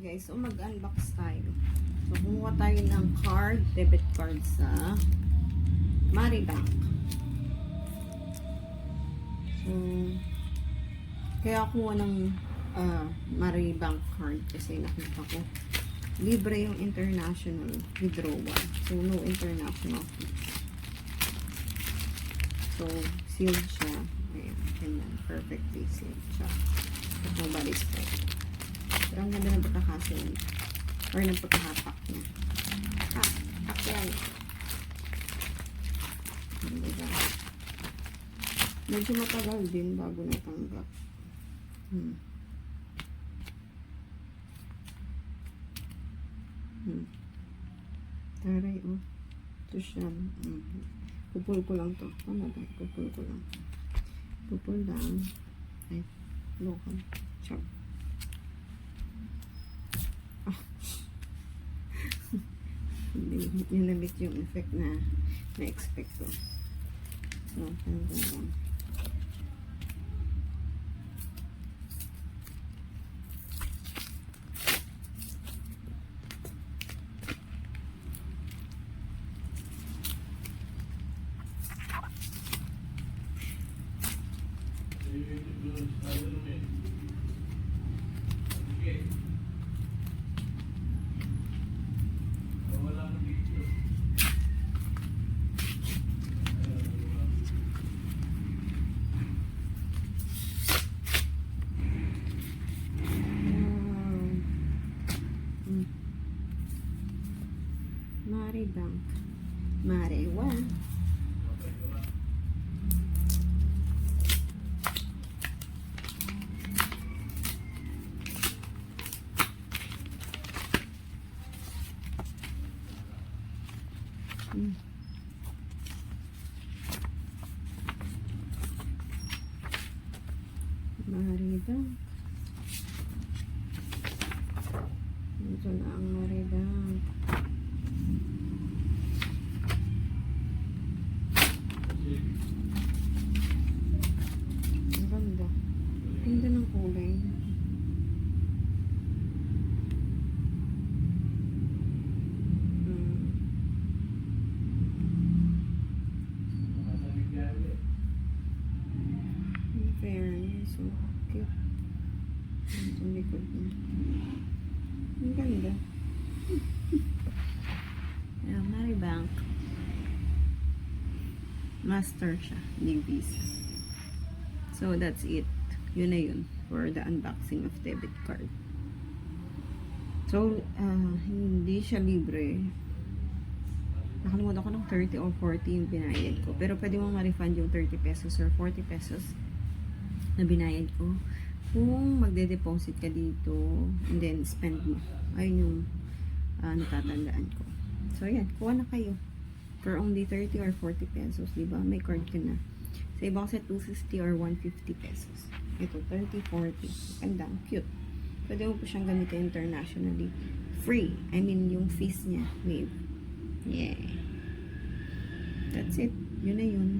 Guys, so mag-unbox tayo. So, kumuha tayo ng debit card sa Maribank. So, kaya kuha ng Maribank card kasi nakita ko libre yung international withdrawal. So, no international fees. So, sealed siya. Ayan, ganyan. Perfectly sealed siya. So, nobody's fault. Pero ang ganda ng pagkakasin or ng pagkakapak niya. Pak yan. Diba? Medyo matagal din bago natanggap. Taray, oh. Ito siya. Pupul ko lang to. Ano ba? Pupul ko lang. Pupul lang. Ay, lokan. Chop. Hindi nabit yung effect na na-expect ko. So, hanggang lang. Maribank. Marewa. Maribank. Ito na ang Maribank. Ang ganda. Ganda ng kulay. Fairness. So cute. Ang likod niya. Ang ganda. Ayan, Maribank. Master siya. Hindi Visa. So, that's it. Yun na yun for the unboxing of debit card. So, hindi siya libre. Nakalimutan ko ng 30 or 40 yung binayad ko. Pero pwede mong ma-refund yung 30 pesos or 40 pesos na binayad ko kung magde-deposit ka dito and then spend mo. Ayun yung natatandaan ko. So, yan. Kuha na kayo. For only 30 or 40 pesos, diba? May card ka na. Sa iba kasi 250 or 150 pesos. Ito, 30, 40. Ganda, cute. Pwede mo po siyang gamitin internationally. Free. I mean, yung fees niya, wave. Yeah. That's it. Yun na yun.